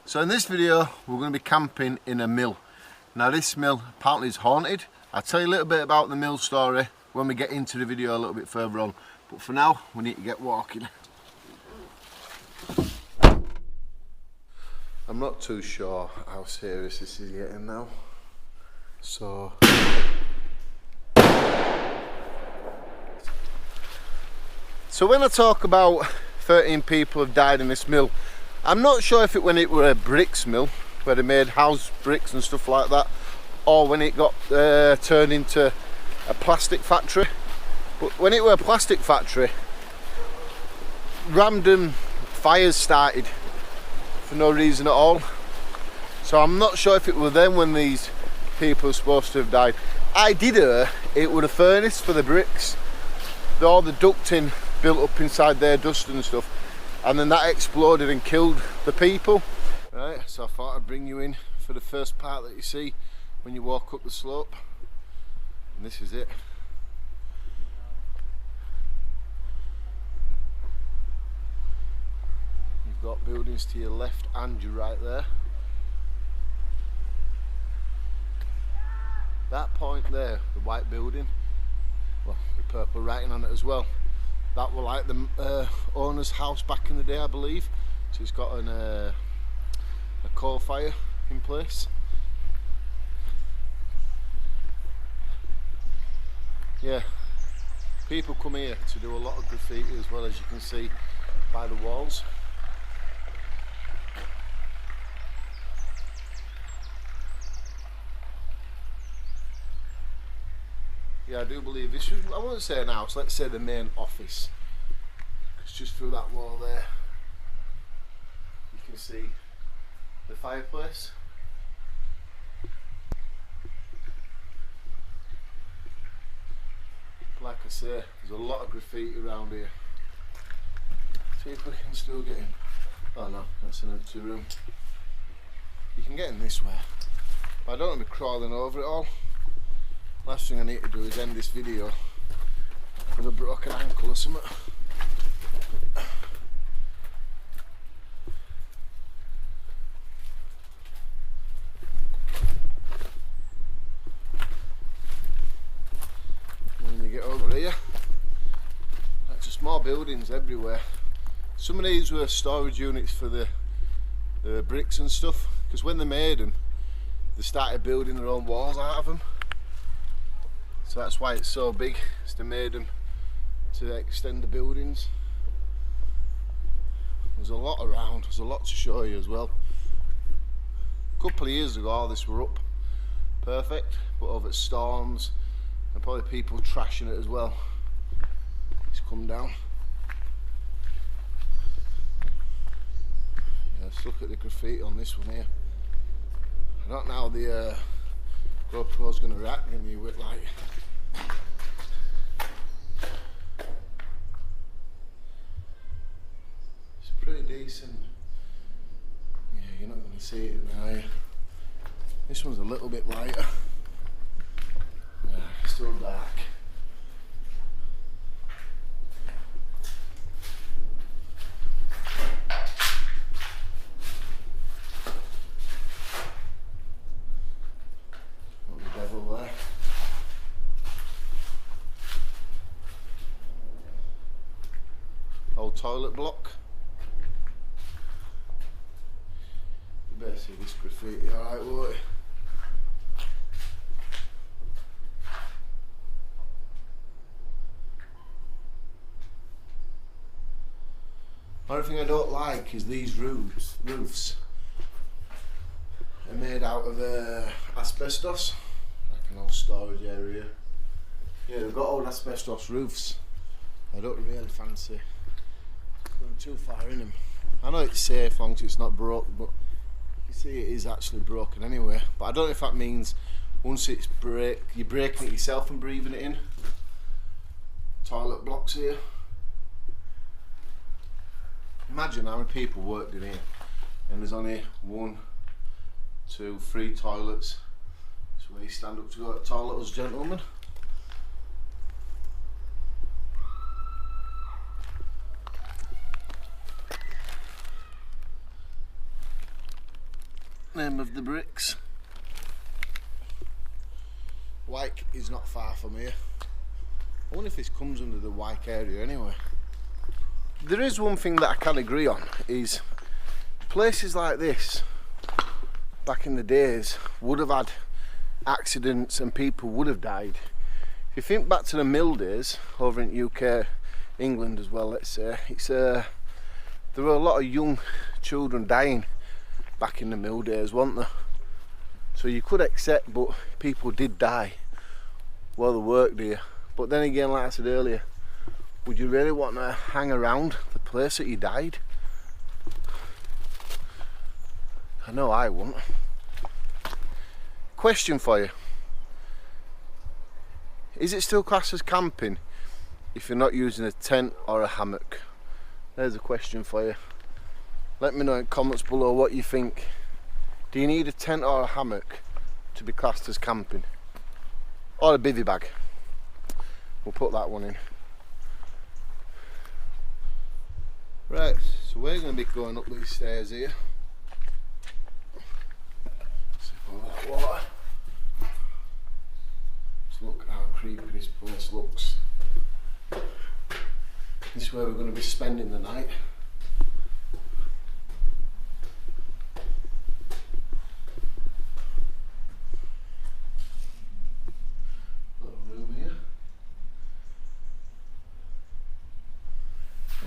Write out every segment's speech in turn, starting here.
So in this video we're going to be camping in a mill. Now this mill apparently is haunted. I'll tell you a little bit about the mill story when we get into the video a little bit further on. But for now we need to get walking. I'm not too sure how serious this is getting now. So when I talk about 13 people have died in this mill, I'm not sure if when it were a bricks mill, where they made house bricks and stuff like that, or when it got turned into a plastic factory. But when it were a plastic factory, random fires started for no reason at all. So I'm not sure if it were then when these people are supposed to have died. I did hear it was a furnace for the bricks. All the ducting built up inside there, dust and stuff, and then that exploded and killed the people. Right, so I thought I'd bring you in for the first part that you see when you walk up the slope. And this is it. You've got buildings to your left and your right there. That point there, the white building, well, the purple writing on it as well, that was like the owner's house back in the day, I believe. So it's got a coal fire in place. Yeah, people come here to do a lot of graffiti as well, as you can see by the walls. Yeah, I do believe this was, I wouldn't say an house, let's say the main office. It's just through that wall there. You can see the fireplace. Like I say, there's a lot of graffiti around here. See if we can still get in. Oh no, that's an empty room. You can get in this way. But I don't want to be crawling over it all. Last thing I need to do is end this video with a broken ankle or something. When you get over here, that's just more buildings everywhere. Some of these were storage units for the bricks and stuff, because when they made them, they started building their own walls out of them. So that's why it's so big, is they made them to extend the buildings. There's a lot around, there's a lot to show you as well. A couple of years ago all this were up perfect, but over storms and probably people trashing it as well, it's come down. Yeah, let's look at the graffiti on this one here. I don't know how the GoPro's going to react in me with like. It's pretty decent. Yeah, you're not going to see it in there. This one's a little bit lighter. Yeah, still dark. Old toilet block. You better see this graffiti, alright, won't you? One thing I don't like is these roofs are made out of asbestos, like an old storage area. Yeah, they've got old asbestos roofs. I don't really fancy going too far in them. I know it's safe as long as it's not broke, but you see it is actually broken anyway. But I don't know if that means once it's you're breaking it yourself and breathing it in. Toilet blocks here. Imagine how many people worked in here, and there's only 1, 2, 3 toilets. So where you stand up to go to the toilet as a gentleman. Name of the bricks. Wyke is not far from here. I wonder if this comes under the Wyke area anyway. There is one thing that I can agree on, is places like this back in the days would have had accidents and people would have died. If you think back to the mill days over in UK, England as well, let's say, it's there were a lot of young children dying back in the mill days, weren't there? So you could accept, but people did die while they worked here. But then again, like I said earlier, would you really want to hang around the place that you died? I know I wouldn't. Question for you. Is it still classed as camping if you're not using a tent or a hammock? There's a question for you. Let me know in comments below what you think. Do you need a tent or a hammock to be classed as camping? Or a bivvy bag? We'll put that one in. Right, so we're going to be going up these stairs here. Let's see all that water. Just look how creepy this place looks. This is where we're going to be spending the night. Little room here.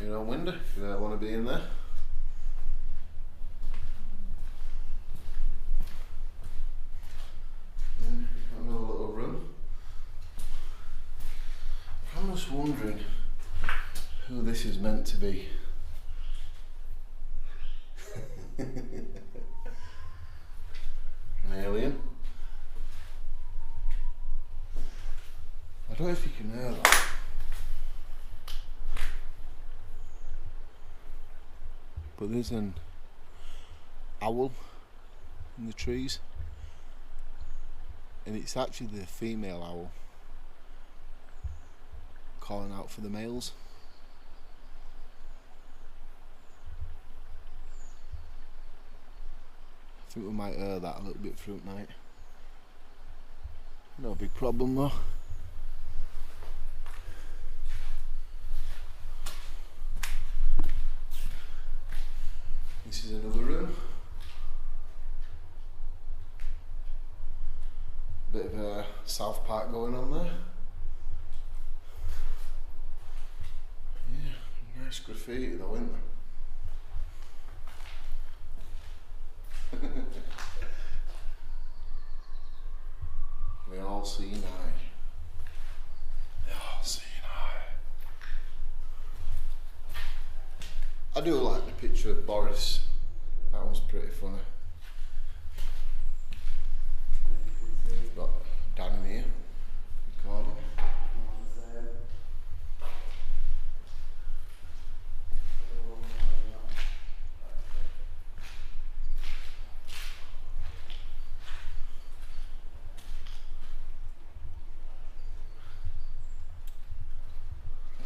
Your own window if you don't want to be in there. And another little room. I'm just wondering who this is meant to be. An alien. I don't know if you can hear that. But there's an owl in the trees, and it's actually the female owl calling out for the males. I think we might hear that a little bit through at night. No big problem though. This is another room. Bit of a South Park going on there. Yeah, nice graffiti though, isn't there? We all see an eye. They all see an eye. I do like the picture of Boris. That one's pretty funny. We've got Dan in here recording.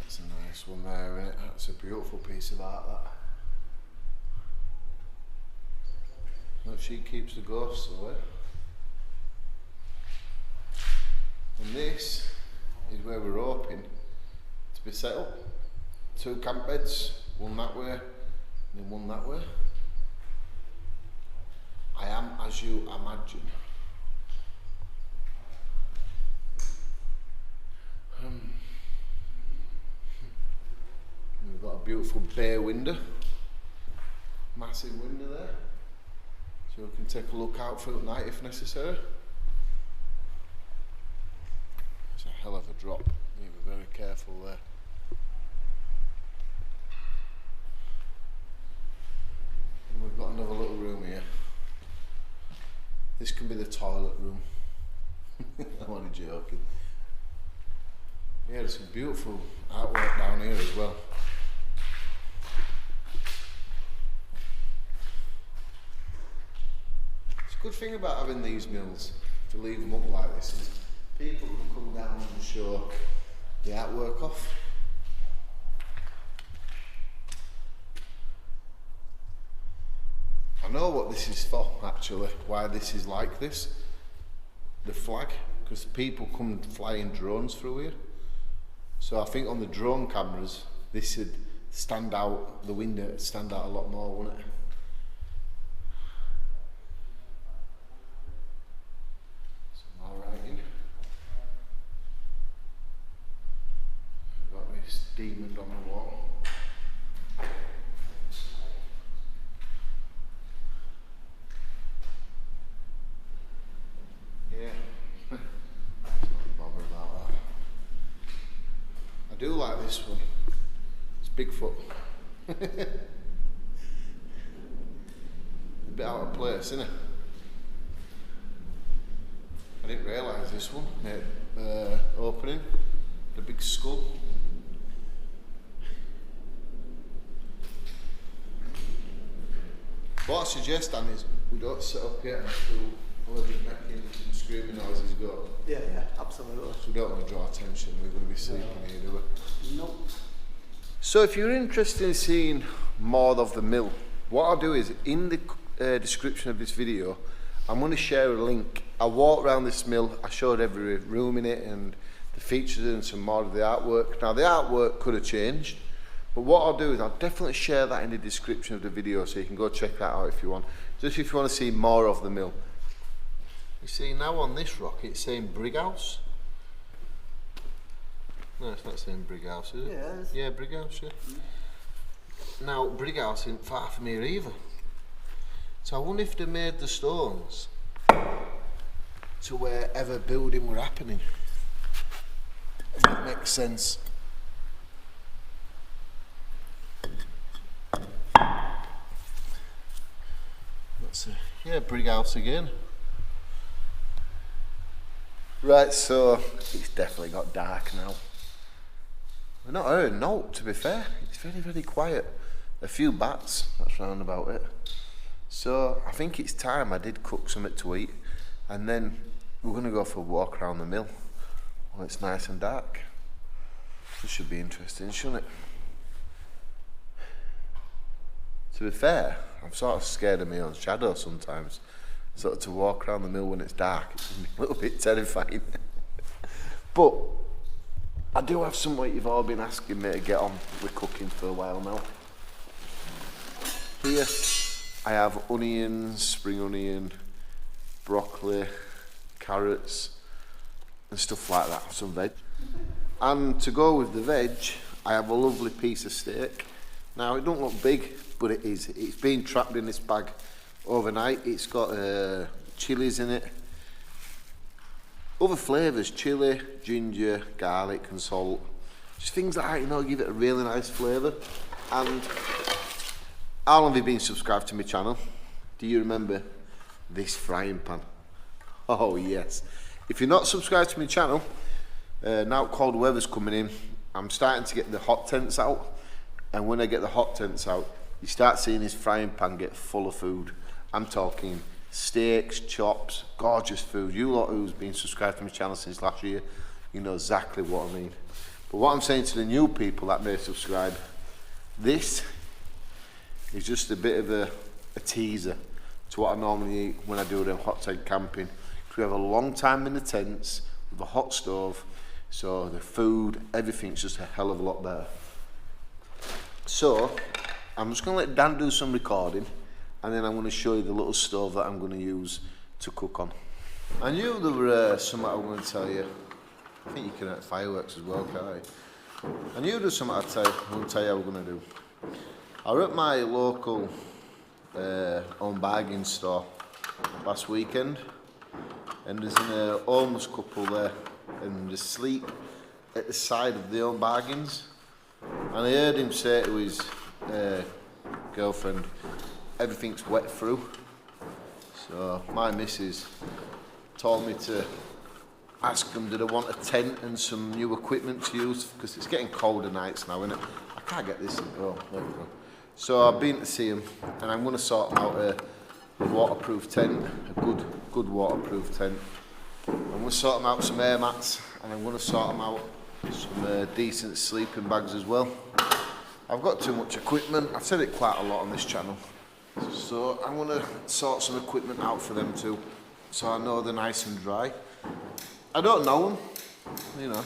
That's a nice one there, isn't it? That's a beautiful piece of art, that. Look, she keeps the ghosts away. And this is where we're hoping to be set up. 2 camp beds, one that way, and then one that way. I am as you imagine. We've got a beautiful bay window, massive window there, so we can take a look out through at night if necessary. It's a hell of a drop, you need to be very careful there. And we've got another little room here. This can be the toilet room. I'm only joking. Yeah, there's some beautiful artwork down here as well. It's a good thing about having these mills, to leave them up like this, is people can come down and show the artwork off. I know what this is for actually, why this is like this. The flag, because people come flying drones through here. So I think on the drone cameras, this would stand out, the window would stand out a lot more, wouldn't it? Some more writing. We've got this demon on the wall. Yeah, not bother about that. I do like this one. It's Bigfoot. A bit out of place, isn't it? I didn't realise this one. Opening, the big skull. What I suggest, Dan, is we don't sit up here and do all the making and screaming noises go. Yeah, absolutely. We don't want to draw attention, we're going to be sleeping here, do we? Nope. So if you're interested in seeing more of the mill, what I'll do is, in the description of this video, I'm going to share a link. I walked around this mill, I showed every room in it and the features and some more of the artwork. Now the artwork could have changed, but what I'll do is I'll definitely share that in the description of the video so you can go check that out if you want. Just if you want to see more of the mill. You see now on this rock it's saying Brig House. No, it's not saying Brig House, is it? Yeah, it is. Yeah, Brig House, yeah. Now, Brig House isn't far from here either. So I wonder if they made the stones to wherever building were happening. If that makes sense. That's it. Yeah, Brig House again. Right, so it's definitely got dark now. We're not heard a note, to be fair. It's very, very quiet. A few bats, that's round about it. So I think it's time I did cook something to eat, and then we're going to go for a walk around the mill when it's nice and dark. This should be interesting, shouldn't it? To be fair, I'm sort of scared of my own shadow sometimes. Sort of to walk around the mill when it's dark, it's a little bit terrifying. But I do have something you've all been asking me to get on with cooking for a while now. Here I have onions, spring onion, broccoli, carrots and stuff like that, some veg. And to go with the veg, I have a lovely piece of steak. Now it don't look big, but it is. It's been trapped in this bag overnight. It's got chilies in it, other flavours, chilli, ginger, garlic and salt, just things like that, you know, give it a really nice flavour. And how long have you been subscribed to my channel? Do you remember this frying pan? Oh yes. If you're not subscribed to my channel, now cold weather's coming in, I'm starting to get the hot tents out, and when I get the hot tents out, you start seeing this frying pan get full of food. I'm talking steaks, chops, gorgeous food. You lot who's been subscribed to my channel since last year, you know exactly what I mean. But what I'm saying to the new people that may subscribe, this is just a bit of a teaser to what I normally eat when I do them hot tent camping. We have a long time in the tents with a hot stove, so the food, everything's just a hell of a lot better. So I'm just going to let Dan do some recording, and then I'm going to show you the little stove that I'm going to use to cook on. I knew there were something I was going to tell you. I think you can have fireworks as well, can't I? I knew there was something I'm going to tell you how we're going to do. I was at my local home bargain store last weekend, and there's a homeless couple there, and they sleep at the side of the home bargains. And I heard him say to his girlfriend, everything's wet through. So my missus told me to ask them, did I want a tent and some new equipment to use, because it's getting colder nights now, isn't it? I can't get this in. Oh, there we go. So I've been to see them, and I'm going to sort them out a waterproof tent, a good waterproof tent. I'm going to sort them out some air mats, and I'm going to sort them out some decent sleeping bags as well. I've got too much equipment. I've said it quite a lot on this channel. So I'm going to sort some equipment out for them too, so I know they're nice and dry. I don't know them, you know,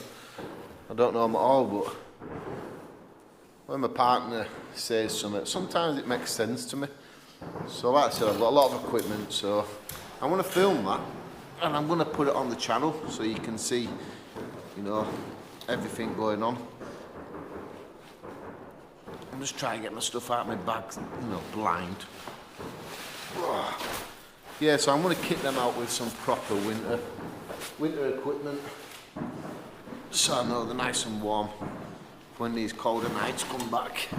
I don't know them at all, but when my partner says something, sometimes it makes sense to me. So like I said, I've got a lot of equipment, so I'm going to film that and I'm going to put it on the channel so you can see, you know, everything going on. I'm just trying to get my stuff out of my bag, you know, blind. Yeah, so I'm going to kit them out with some proper winter equipment, so I know they're nice and warm when these colder nights come back.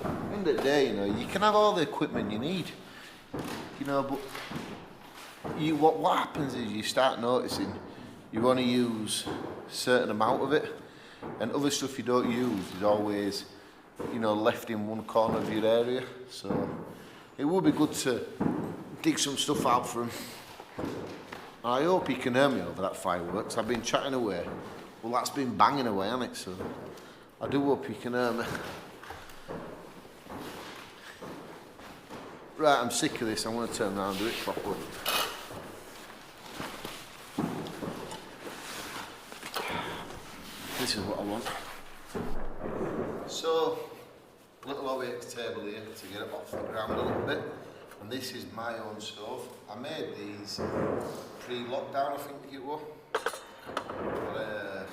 At the end of the day, you know, you can have all the equipment you need, you know, but what happens is you start noticing you want to use a certain amount of it, and other stuff you don't use is always, you know, left in one corner of your area. So it would be good to dig some stuff out for him. I hope you can hear me over that fireworks. I've been chatting away. Well, that's been banging away, hasn't it? So I do hope you can hear me. Right, I'm sick of this. I'm going to turn around and do it properly. This is what I want. So, little OX table here to get it off the ground a little bit. And this is my own stove. I made these pre-lockdown, I think it was. But,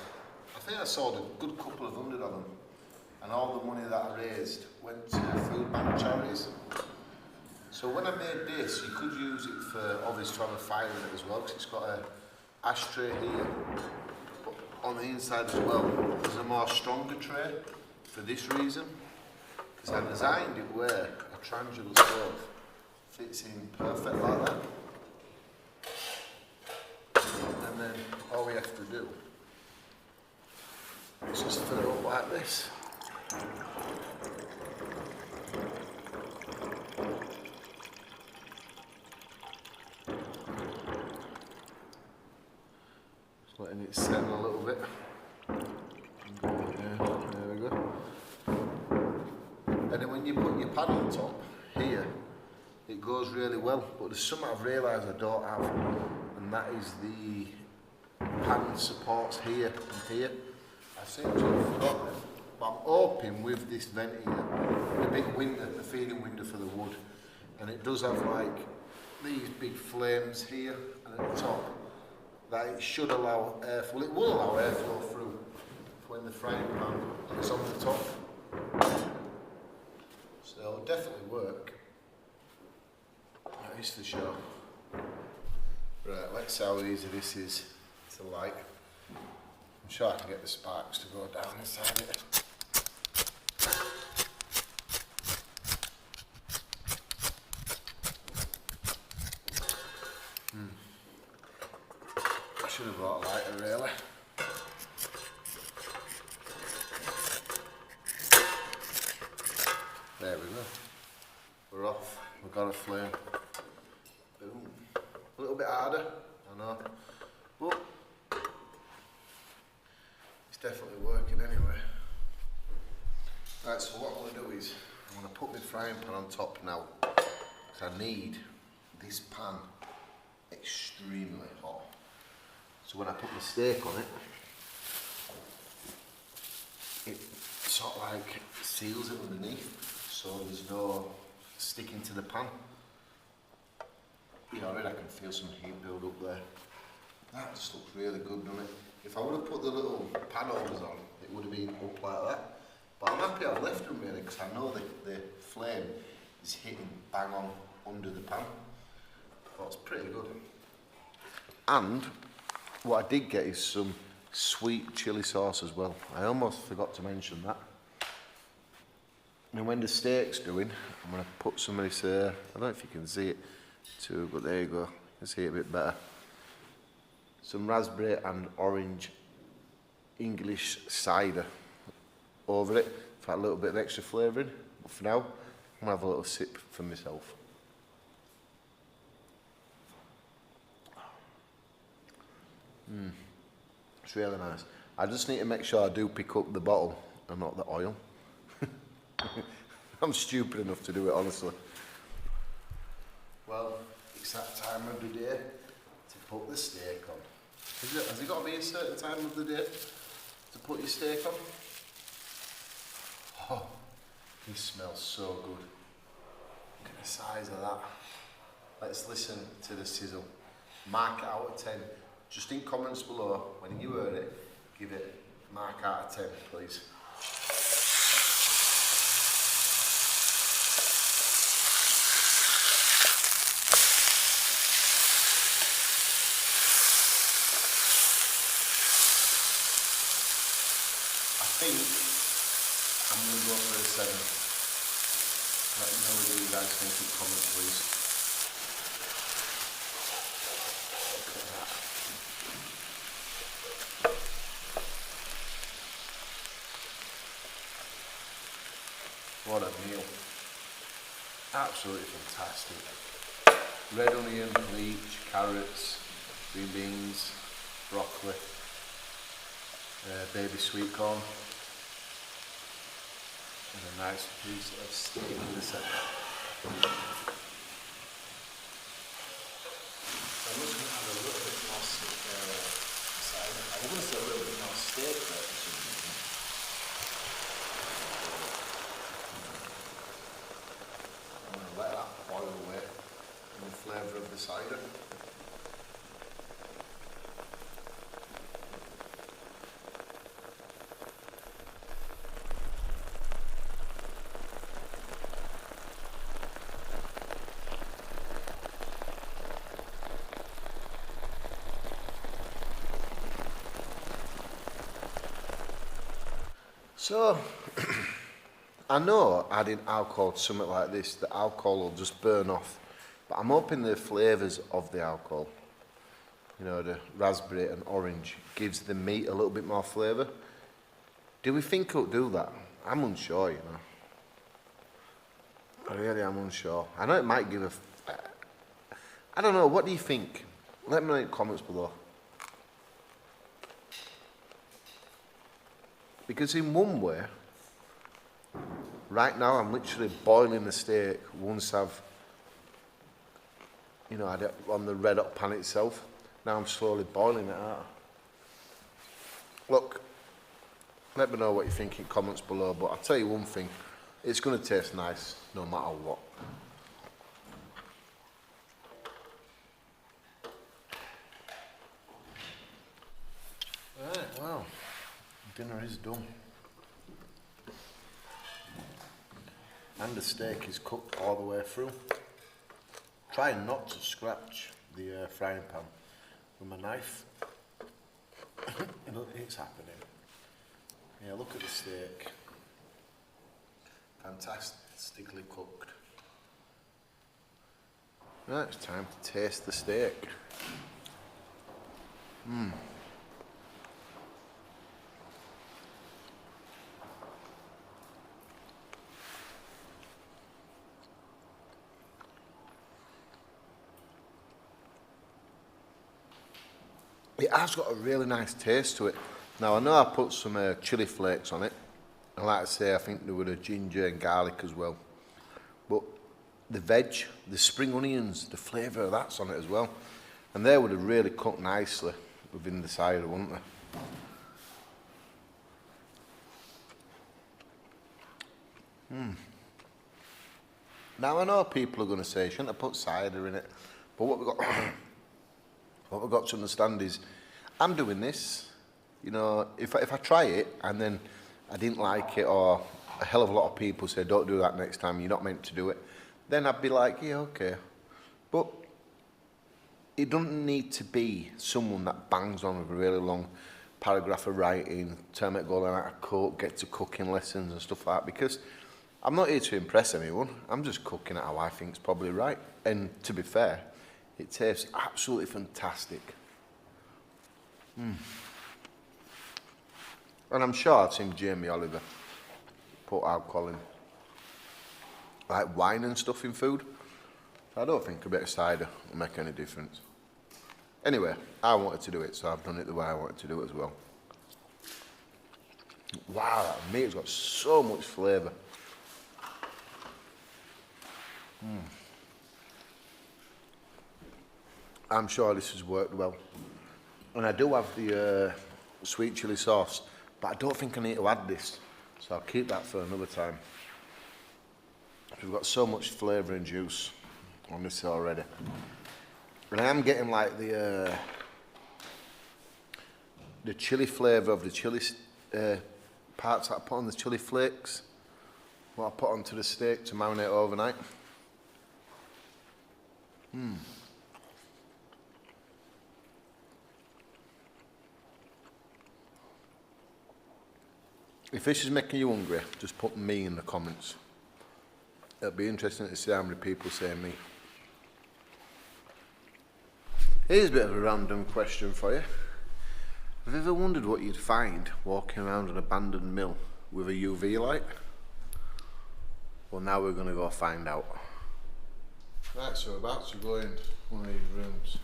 I think I sold a good couple of hundred of them. And all the money that I raised went to food bank charities. So when I made this, you could use it for obviously to have a fire in it as well, because it's got an ashtray here. But on the inside as well, there's a more stronger tray for this reason. Because I designed it where a triangular stove fits in perfect like that. And then all we have to do is just fill it up like this. Just letting it settle a little bit. There we go. And then when you put your pan on top here, it goes really well. But there's something I've realised I don't have, and that is the pan supports here and here. I seem to have forgotten it, but I'm hoping with this vent here, the big window, the feeding window for the wood, and it does have like these big flames here and at the top, that it should allow airflow. Well, it will allow airflow through when the frying pan is on the top. So it'll definitely work. That is for sure. Right, let's see how easy this is to light. I'm sure I can get the sparks to go down inside it. I should have brought a lighter really. There we go. We're off. We've got a flame. Boom. A little bit harder, I know. But it's definitely working anyway. Right, so what I'm going to do is I'm going to put my frying pan on top now, because I need this pan extremely hot. So when I put my steak on it, it sort of like seals it underneath, so there's no sticking to the pan. You know, I can feel some heat build up there. That just looks really good, doesn't it? If I would have put the little pan holders on, it would have been up like that. But I'm happy I've left them really, because I know that the flame is hitting bang on under the pan. That's pretty good. And what I did get is some sweet chilli sauce as well. I almost forgot to mention that. And when the steak's doing, I'm going to put some of this, I don't know if you can see it too, but there you go. You can see it a bit better. Some raspberry and orange English cider over it for a little bit of extra flavouring. But for now, I'm going to have a little sip for myself. It's really nice. I just need to make sure I do pick up the bottle and not the oil. I'm stupid enough to do it, honestly. Well, it's that time of the day to put the steak on. Has it got to be a certain time of the day to put your steak on? Oh, this smells so good. Look at the size of that. Let's listen to the sizzle. Mark it out of 10. Just in comments below, when you heard it, give it mark out of 10, please. I think I'm going to go for a 7. Let me know what you guys think in comments, please. Look at that. What a meal. Absolutely fantastic. Red onion, leek, carrots, green beans, broccoli, baby sweet corn, and a nice piece of steak in the centre. I'm just going to add a little bit more steak side. I want to say a little bit more steak there for some reason. I'm going to let that boil away in the flavour of the cider. So, I know adding alcohol to something like this, the alcohol will just burn off. But I'm hoping the flavours of the alcohol, you know, the raspberry and orange, gives the meat a little bit more flavour. Do we think it'll do that? I'm unsure, you know. I really am unsure. I know it might give a... I don't know, what do you think? Let me know in the comments below. Because in one way, right now I'm literally boiling the steak once I've, you know, had it on the red hot pan itself. Now I'm slowly boiling it out. Look, let me know what you think in comments below, but I'll tell you one thing, it's going to taste nice no matter what. Right, well, dinner is done. And the steak is cooked all the way through. Trying not to scratch the frying pan with my knife. It's happening. Yeah, look at the steak. Fantastically cooked. Right, it's time to taste the steak. It has got a really nice taste to it. Now I know I put some chilli flakes on it, and like I say, I think there were the ginger and garlic as well. But the veg, the spring onions, the flavour of that's on it as well. And they would have really cooked nicely within the cider, wouldn't they? Now I know people are going to say, shouldn't have put cider in it, but what we've got to understand is, I'm doing this, you know, if I try it and then I didn't like it, or a hell of a lot of people say, don't do that next time, you're not meant to do it, then I'd be like, yeah, okay. But it doesn't need to be someone that bangs on with a really long paragraph of writing, tell me to go learn how to cook, get to cooking lessons and stuff like that, because I'm not here to impress anyone. I'm just cooking it how I think is probably right. And to be fair, it tastes absolutely fantastic. And I'm sure I've seen Jamie Oliver put alcohol in, like wine and stuff in food. I don't think a bit of cider will make any difference. Anyway, I wanted to do it, so I've done it the way I wanted to do it as well. Wow, that meat's got so much flavour. I'm sure this has worked well. And I do have the sweet chilli sauce, but I don't think I need to add this. So I'll keep that for another time. We've got so much flavour and juice on this already. And I am getting like the chilli flavour of the chilli parts that I put on the chilli flakes, what I put onto the steak to marinate overnight. If this is making you hungry, just put me in the comments. It'll be interesting to see how many people say me. Here's a bit of a random question for you. Have you ever wondered what you'd find walking around an abandoned mill with a UV light? Well, now we're going to go find out. Right, so we're about to go in one of these rooms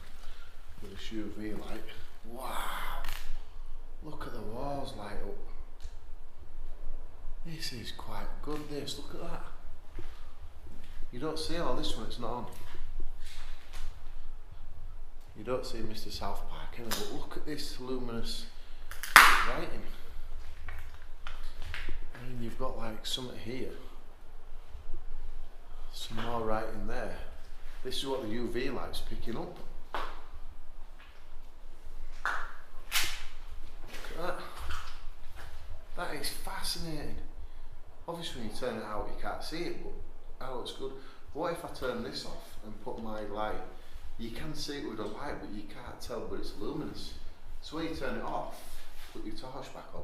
with this UV light. Wow! Look at the walls light up. This is quite good, this. Look at that. You don't see all this when it's not on. You don't see Mr. South Park anyway, but look at this luminous lighting. And then you've got like something here. Some more writing there. This is what the UV light's picking up. Look at that. That is fascinating. Obviously when you turn it out you can't see it, but that looks good. What if I turn this off and put my light? You can see it with the light, but you can't tell, but it's luminous. So when you turn it off, put your torch back on,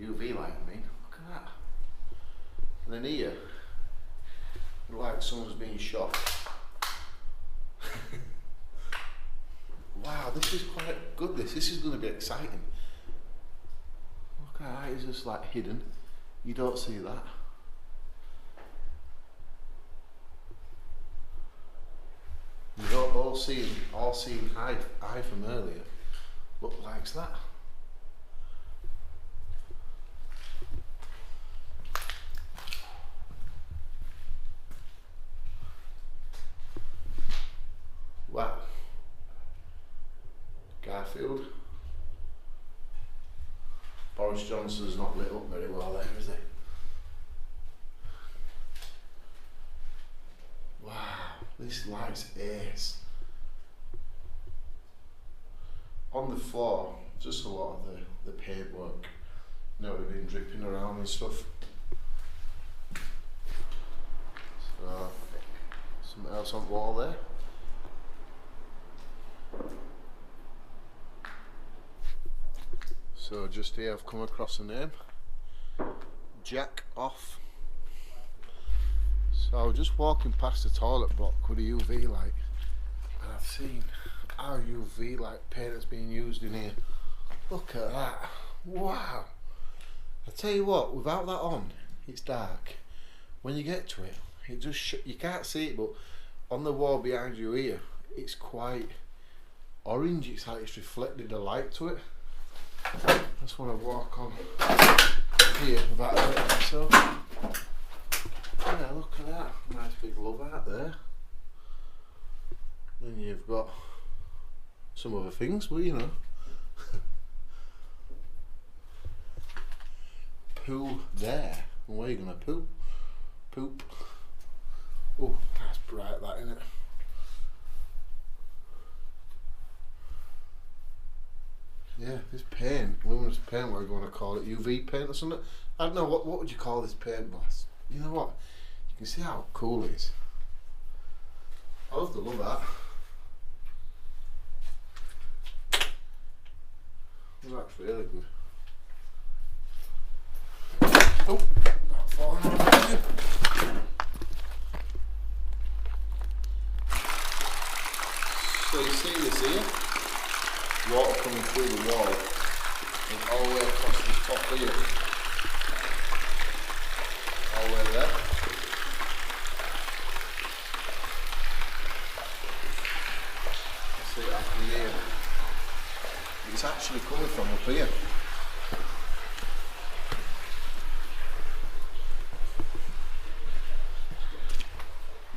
UV light I mean, look at that. And then here, it looks like someone's being shot. Wow, this is quite good, this is going to be exciting. Look at that, it's just like hidden. You don't see that. You've all seen eye from earlier. Look like that. Wow. Garfield. Boris Johnson's not lit up very well there, is he? Wow, this light's ace. On the floor, just a lot of the paintwork. You know, we've been dripping around and stuff. So, something else on the wall there. So just here I've come across a name, Jack Off. So I was just walking past the toilet block with a UV light and I've seen our UV light paint that's being used in here. Look at that, wow. I tell you what, without that on, it's dark. When you get to it, it just you can't see it, but on the wall behind you here, it's quite orange. It's like it's reflected the light to it. I just want to walk on here without hurting myself. Yeah, look at that, nice big love out there. Then you've got some other things, but you know. Poo there. And where are you gonna poo? Poop. Oh, that's bright, that, isn't it? Yeah, this paint, luminous paint, what are you going to call it? UV paint or something? I don't know, what would you call this paint, boss? You know what? You can see how cool it is. I love the love that. That's really good. Oh, not falling on my. So you see this here? Water coming through the wall and all the way across this top here. All the way there. See it happening here. It's actually coming from up here.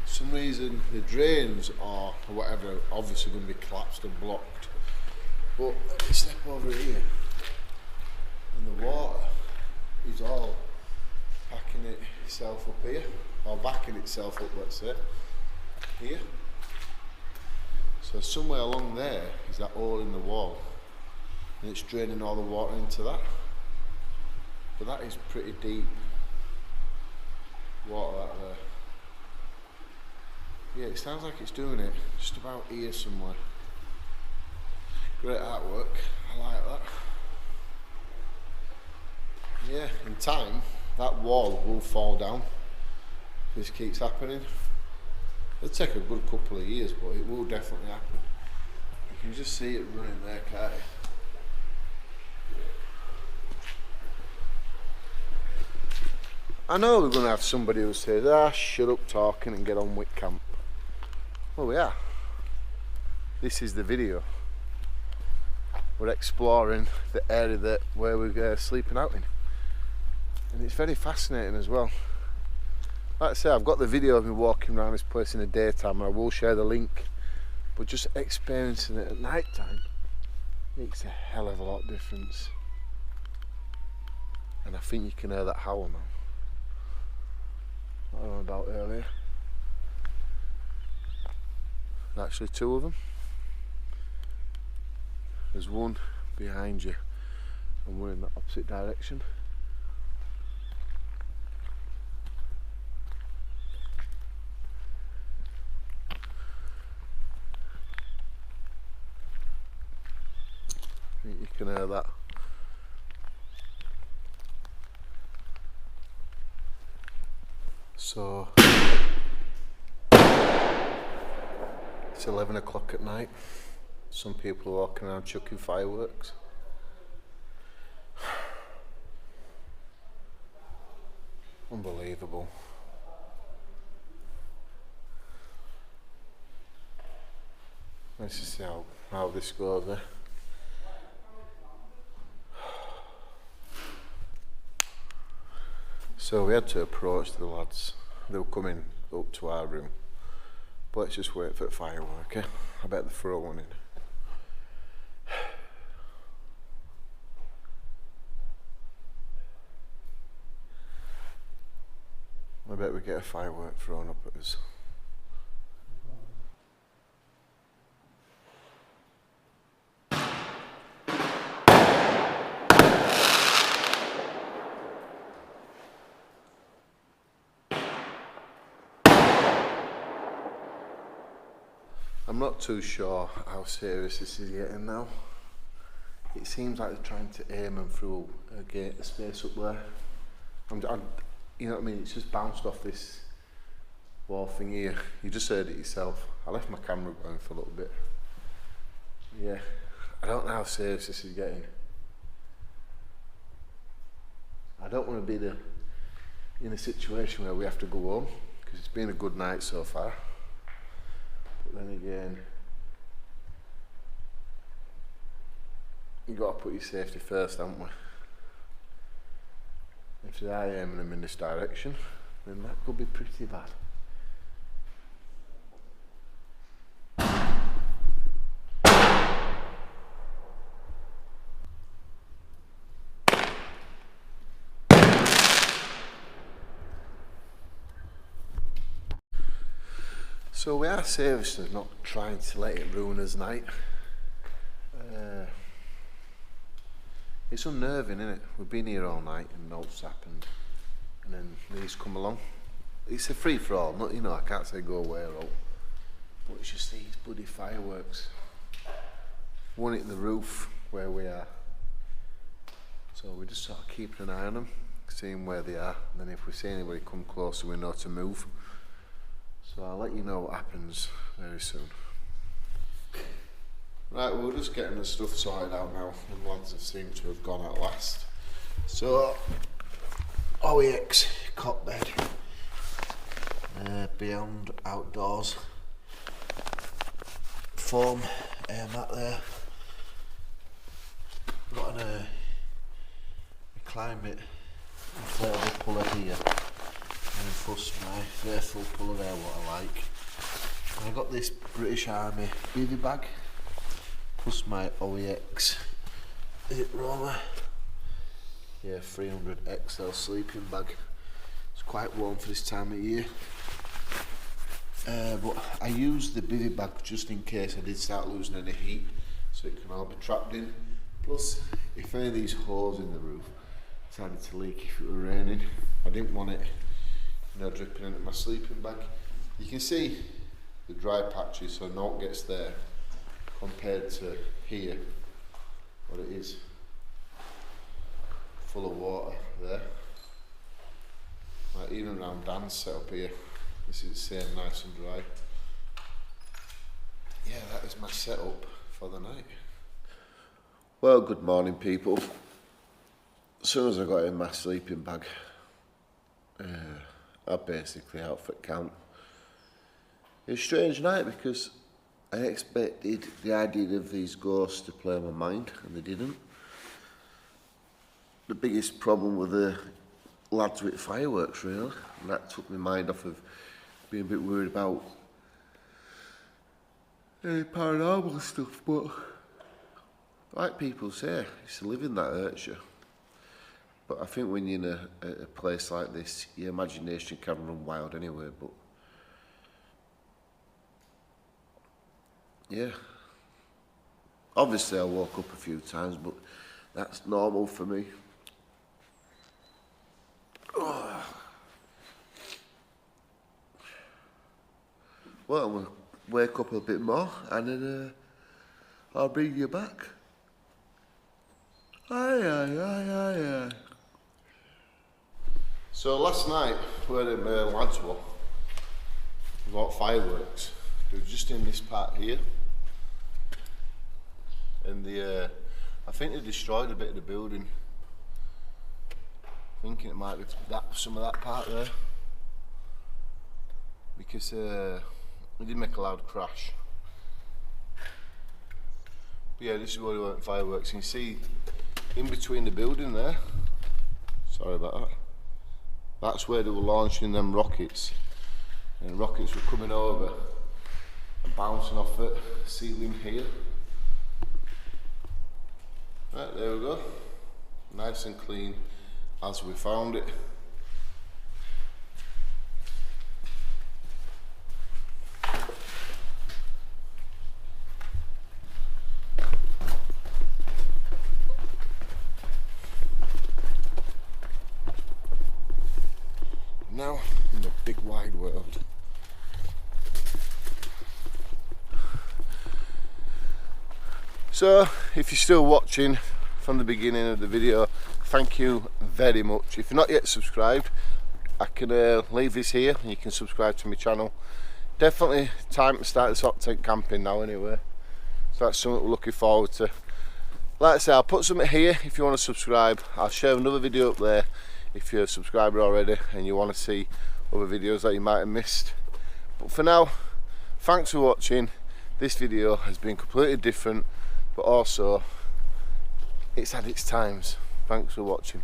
So reason the drains or whatever are obviously going to be collapsed and blocked. But let me step over here, and the water is all packing itself up here, or backing itself up, let's say, here. So somewhere along there is that hole in the wall, and it's draining all the water into that. But that is pretty deep water out there. Yeah, it sounds like it's doing it just about here somewhere. Great artwork, I like that. Yeah, in time that wall will fall down if this keeps happening. It'll take a good couple of years, but it will definitely happen. You can just see it running there, can't you? I know we're going to have somebody who says, ah, shut up talking and get on with camp. Well, we are. This is the video. We're exploring the area where we're sleeping out in. And it's very fascinating as well. Like I say, I've got the video of me walking around this place in the daytime, and I will share the link. But just experiencing it at night time makes a hell of a lot of difference. And I think you can hear that howl now. I don't know about earlier. Actually, two of them. There's one behind you, and we're in the opposite direction. I think you can hear that. So it's 11 o'clock at night. Some people are walking around chucking fireworks. Unbelievable. Let's just see how this goes there. So we had to approach the lads. They were coming up to our room. But let's just wait for the firework, eh? I bet they throw one in. I bet we get a firework thrown up at us. I'm not too sure how serious this is getting now. It seems like they're trying to aim them through a gate, a space up there. You know what I mean? It's just bounced off this wall thing here. You just heard it yourself. I left my camera going for a little bit. Yeah, I don't know how serious this is getting. I don't want to be in a situation where we have to go home, because it's been a good night so far. But then again, you've got to put your safety first, haven't we? If they are aiming them in this direction, then that could be pretty bad. So we are seriously not trying to let it ruin us night. It's unnerving, isn't it? We've been here all night and nothing's happened, and then these come along. It's a free for all, not, you know, I can't say go away or all, but it's just these bloody fireworks. One at the roof where we are, so we're just sort of keeping an eye on them, seeing where they are, and then if we see anybody come closer we know to move. So I'll let you know what happens very soon. Right, we're just getting the stuff sorted out now, and the lads have seemed to have gone at last. So, OEX cot bed, beyond outdoors, foam, air mat there. Got a climate inflatable puller here, and plus my vertical puller there, what I like. I got this British Army bivy bag plus my OEX, is it Roma? Yeah, 300 XL sleeping bag. It's quite warm for this time of year. But I use the bivy bag just in case I did start losing any heat, so it can all be trapped in. Plus, if any of these holes in the roof started to leak if it were raining, I didn't want it, you know, dripping into my sleeping bag. You can see the dry patches, so no gets there compared to here, what it is, full of water there. Like even around Dan's setup here, this is the same, nice and dry. Yeah, that is my setup for the night. Well, good morning people. As soon as I got in my sleeping bag, I basically out for camp. It was a strange night because I expected the idea of these ghosts to play on my mind, and they didn't. The biggest problem with the lads with fireworks, really, and that took my mind off of being a bit worried about any paranormal stuff. But like people say, it's the living that hurts you. But I think when you're in a place like this, your imagination can run wild anyway. But yeah, obviously I woke up a few times, but that's normal for me. Well, we'll wake up a bit more and then I'll bring you back. Aye. So last night, where the lads were, about fireworks, they were just in this part here. And I think they destroyed a bit of the building. Thinking it might be some of that part there. Because it did make a loud crash. But yeah, this is where we went fireworks. You can see in between the building there, sorry about that, that's where they were launching them rockets. And rockets were coming over and bouncing off the ceiling here. Right, there we go. Nice and clean as we found it. Now in the big wide world. So if you're still watching from the beginning of the video, thank you very much. If you're not yet subscribed, I can leave this here and you can subscribe to my channel. Definitely time to start this hot tent camping now anyway, so that's something we're looking forward to. Like I say, I'll put something here if you want to subscribe. I'll share another video up there if you're a subscriber already and you want to see other videos that you might have missed. But for now, thanks for watching. This video has been completely different, but also it's had its times. Thanks for watching.